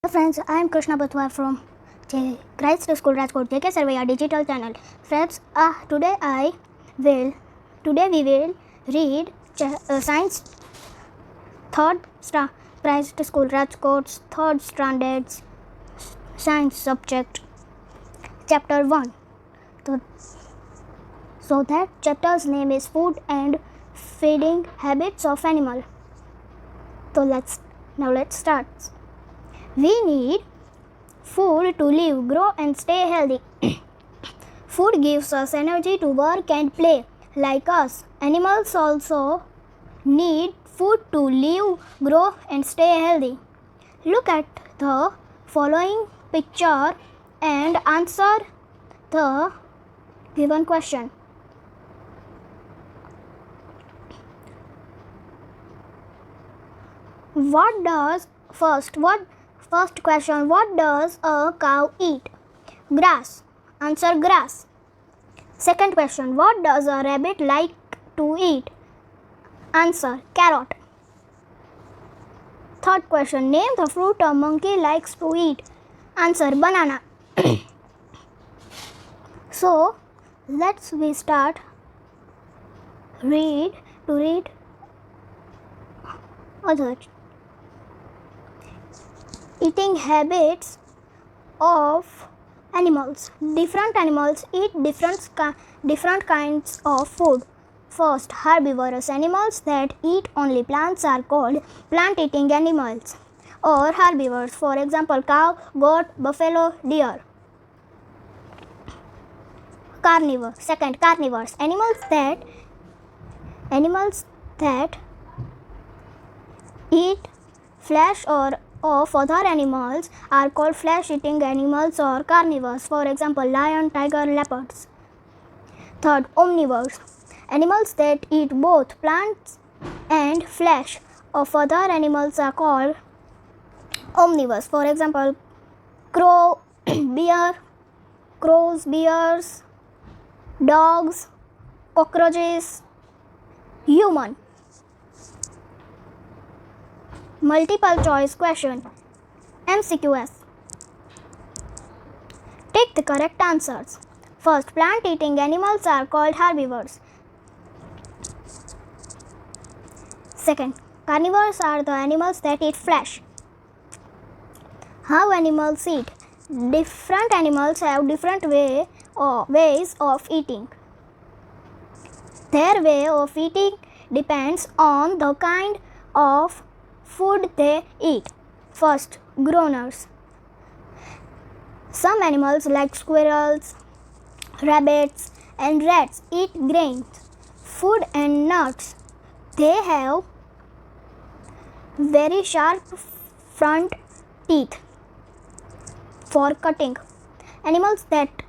Friends, I am Krishna Bathwa from Christ School Rajkot JK Sarvaiya digital channel. Friends, today we will read science third Christ School Rajkot's third standard science subject chapter 1. So that chapter's name is food and feeding habits of animal. So let's start. We need food to live, grow and stay healthy. Food gives us energy to work and play like us. Animals also need food to live, grow and stay healthy. Look at the following picture and answer the given question. First question, what does a cow eat? Grass. Answer grass. Second question, what does a rabbit like to eat? Answer carrot. Third question, name the fruit a monkey likes to eat. Answer banana. So let's we start read other eating habits of animals. Different animals eat different kinds of food. First, herbivorous animals that eat only plants are called plant-eating animals or herbivores. For example, cow, goat, buffalo, deer. Carnivore. Second, carnivores. Animals that eat flesh or of other animals are called flesh-eating animals or carnivores. For example, lion, tiger, leopards. Third, omnivores. Animals that eat both plants and flesh of other animals are called omnivores. For example, crows, bears, dogs, cockroaches, human. Multiple choice question. MCQs. Take the correct answers. First, plant-eating animals are called herbivores. Second, carnivores are the animals that eat flesh. How animals eat? Different animals have different ways of eating. Their way of eating depends on the kind of food they eat. First, growners. Some animals like squirrels, rabbits and rats eat grains, food and nuts. They have very sharp front teeth for cutting. Animals that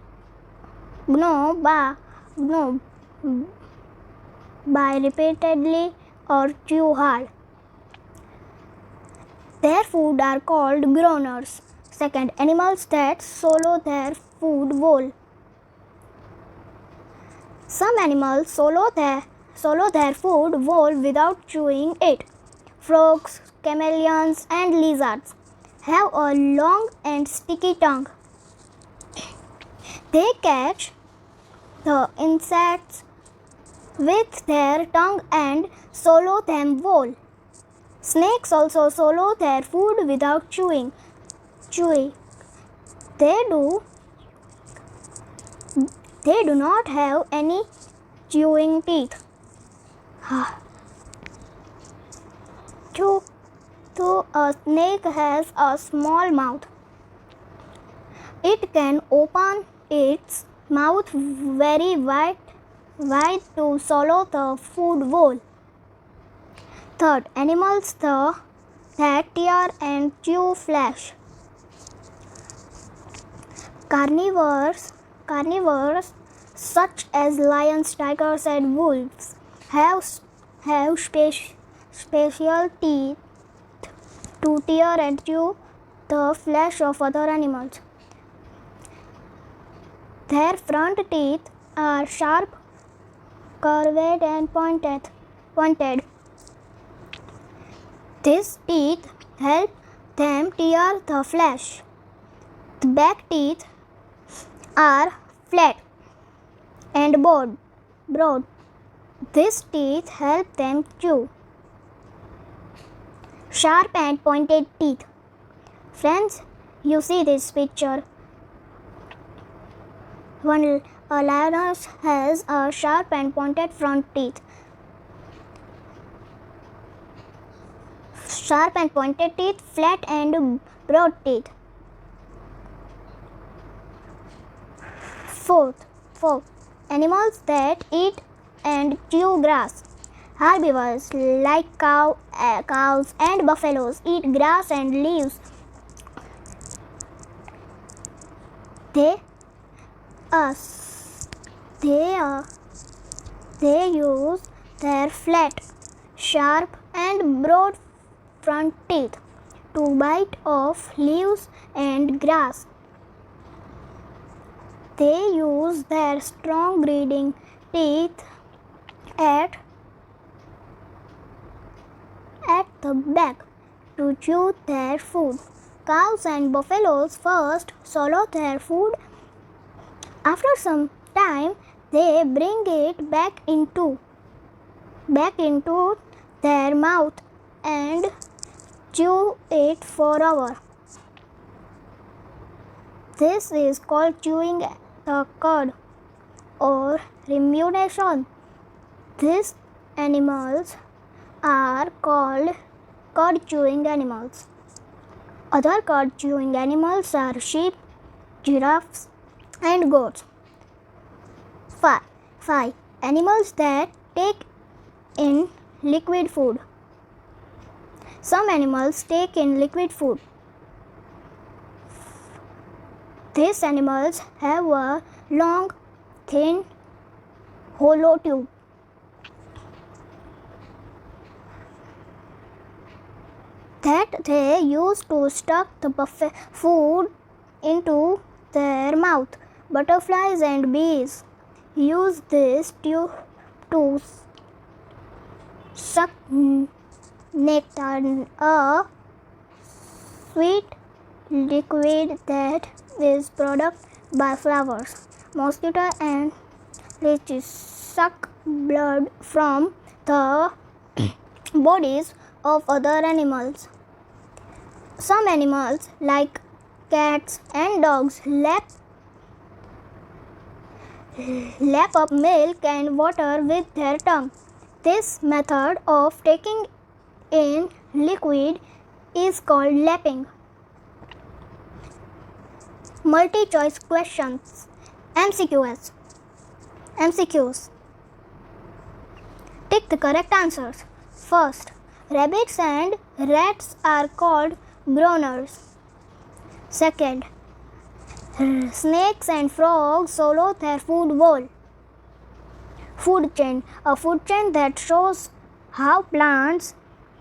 gnaw by repeatedly or chew hard. Their food are called groaners. Second, animals that swallow their food whole. Some animals swallow their food whole without chewing it. Frogs, chameleons and lizards have a long and sticky tongue. They catch the insects with their tongue and swallow them whole. Snakes also swallow their food without chewing. They do not have any chewing teeth. So a snake has a small mouth. It can open its mouth very wide to swallow the food whole. Third, animals that tear and chew flesh. Carnivores such as lions, tigers and wolves have special teeth to tear and chew the flesh of other animals. Their front teeth are sharp, curved and pointed. These teeth help them tear the flesh. The back teeth are flat and broad. These teeth help them chew. Sharp and pointed teeth. Friends, you see this picture. A lioness has a sharp and pointed front teeth. Sharp and pointed teeth, flat and broad teeth. Fourth, animals that eat and chew grass. Herbivores like cows and buffaloes eat grass and leaves. They use their flat, sharp and broad front teeth to bite off leaves and grass. They use their strong breathing teeth at the back to chew their food. Cows and buffaloes first swallow their food. After some time, they bring it back into their mouth and chew it for hours. This is called chewing the cud or rumination. These animals are called cud chewing animals. Other cud chewing animals are sheep, giraffes, and goats. 5. Animals that take in liquid food. Some animals take in liquid food. These animals have a long, thin, hollow tube. That they use to stuff the food into their mouth. Butterflies and bees use this tube to suck nectar, a sweet liquid that is produced by flowers. Mosquitoes and leeches suck blood from the bodies of other animals. Some animals, like cats and dogs, lap up milk and water with their tongue. This method of taking in liquid is called lapping. Multi-choice questions. MCQs. Take the correct answers. First, rabbits and rats are called groaners. Second, snakes and frogs swallow their food whole. Food chain. A food chain that shows how plants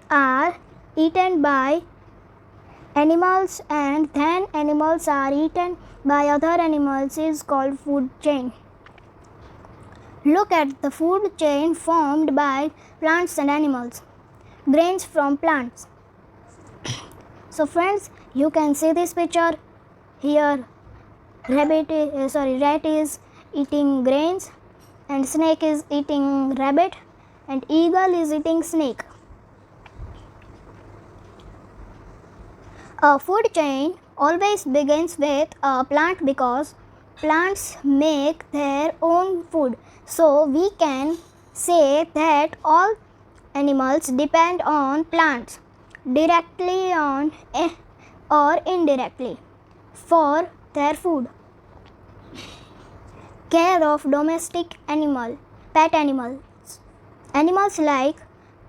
are eaten by animals and then animals are eaten by other animals is called food chain. Look at the food chain formed by plants and animals. Grains from plants. So friends, you can see this picture here. Rat is eating grains and snake is eating rabbit and eagle is eating snake. A food chain always begins with a plant because plants make their own food. So we can say that all animals depend on plants directly or indirectly for their food. Care of domestic pet animals. Animals like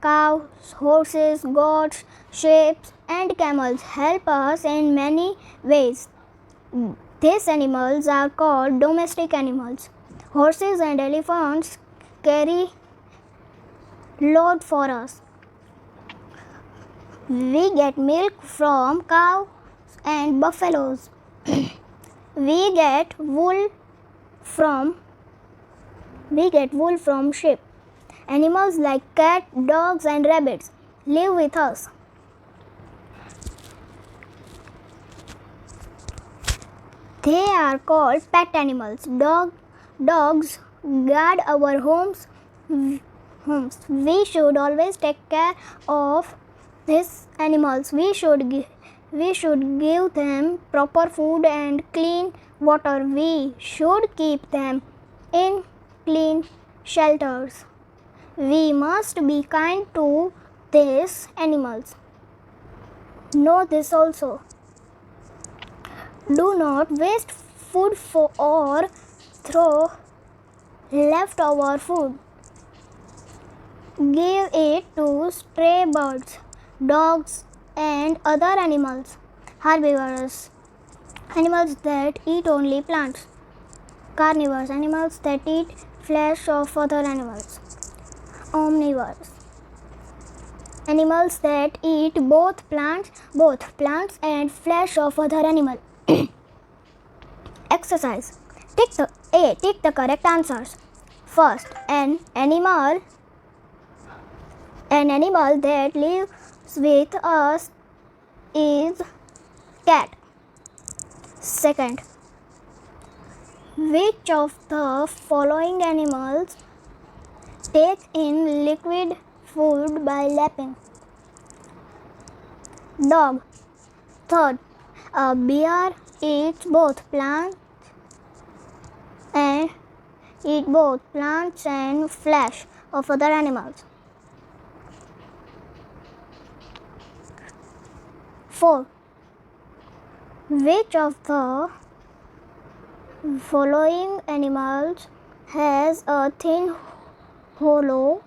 cows, horses, goats, sheep, and camels help us in many ways. These animals are called domestic animals. Horses and elephants carry load for us. We get milk from cows and buffaloes. We get wool from sheep. Animals like cat, dogs, and rabbits live with us. They are called pet animals. Dogs guard our homes. We should always take care of these animals. We should give them proper food and clean water. We should keep them in clean shelters. We must be kind to these animals. Know this also. Do not waste food or throw leftover food. Give it to stray birds, dogs, and other animals. Herbivores, animals that eat only plants. Carnivores, animals that eat flesh of other animals. Omnivores, animals that eat both plants and flesh of other animals. Exercise. Take the correct answers. First, an animal that lives with us is cat. Second, which of the following animals take in liquid food by lapping? Dog. Third, a bear eats both plants and flesh of other animals. 4. Which of the following animals has a thin hollow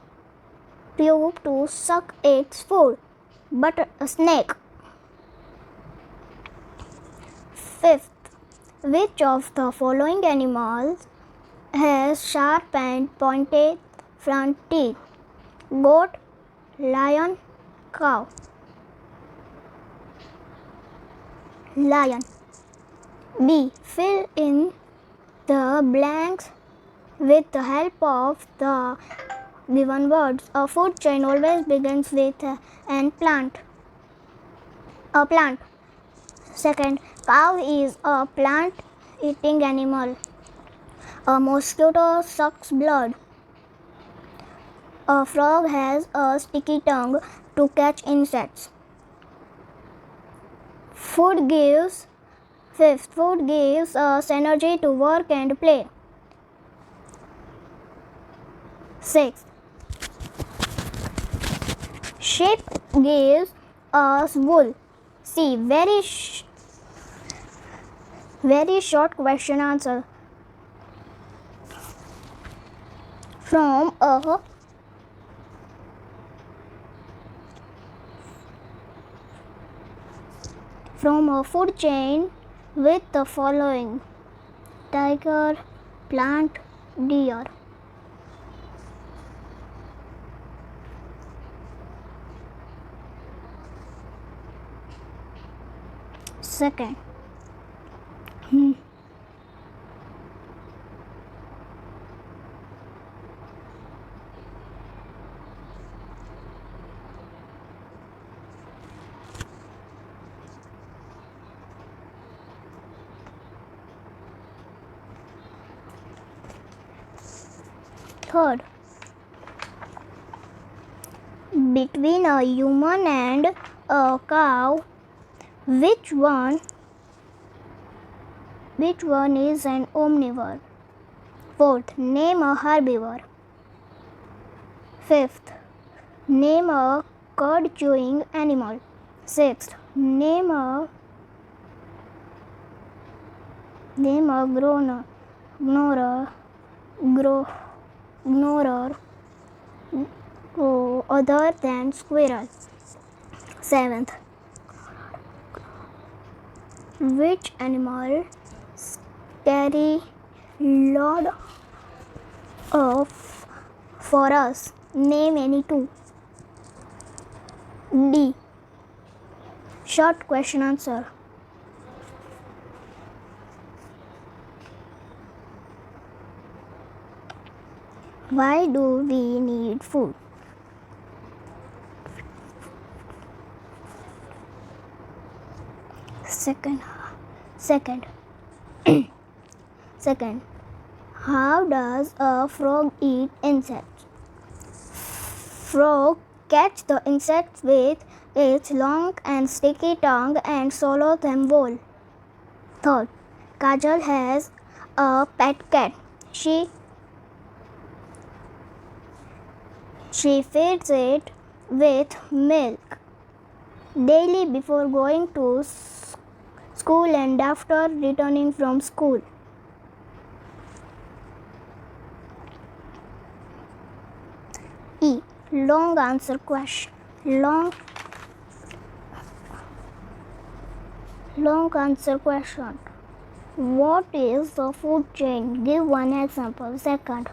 tube to suck its food? But a snake. 5th, which of the following animals has sharp and pointed front teeth? Goat, lion, cow. Lion. B. Fill in the blanks with the help of the given words. A food chain always begins with a plant. Second, cow is a plant-eating animal. A mosquito sucks blood. A frog has a sticky tongue to catch insects. Food gives us energy to work and play. 6. Sheep gives us wool. C. Very short question answer. From a food chain with the following: tiger, plant, deer. Second, third, between a human and a cow, which one is an omnivore? Fourth, name a herbivore. Fifth, name a cud chewing animal. Sixth, name a ignorer other than squirrel. Seventh, which animal carry load of for us? Name any two. D. Short question answer. Why do we need food? Second, Second, how does a frog eat insects? Frog catch the insects with its long and sticky tongue and swallow them whole. Third, Kajal has a pet cat. She feeds it with milk daily before going to school and after returning from school. E. Long answer question. Long answer question. What is the food chain? Give one example. Second,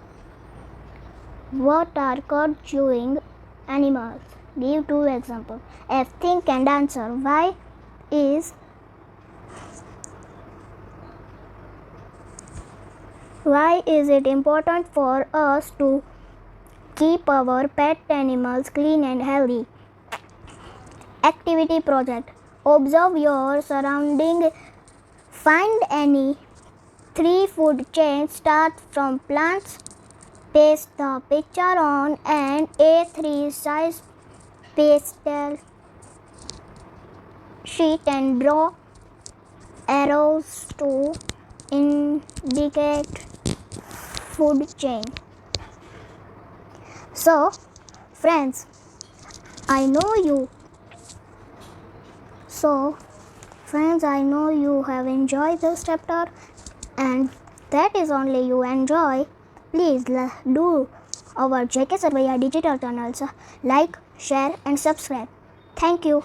what are called chewing animals? Give two examples. F. Think and answer. Why is it important for us to keep our pet animals clean and healthy? Activity project. Observe your surrounding. Find any 3 food chains. Start from plants. Paste the picture on an A3 size pastel sheet and draw arrows to indicate food chain. So, friends, I know you have enjoyed this chapter, and that is only you enjoy. Please do our JK Sarvaiya digital channels like, share and subscribe. Thank you.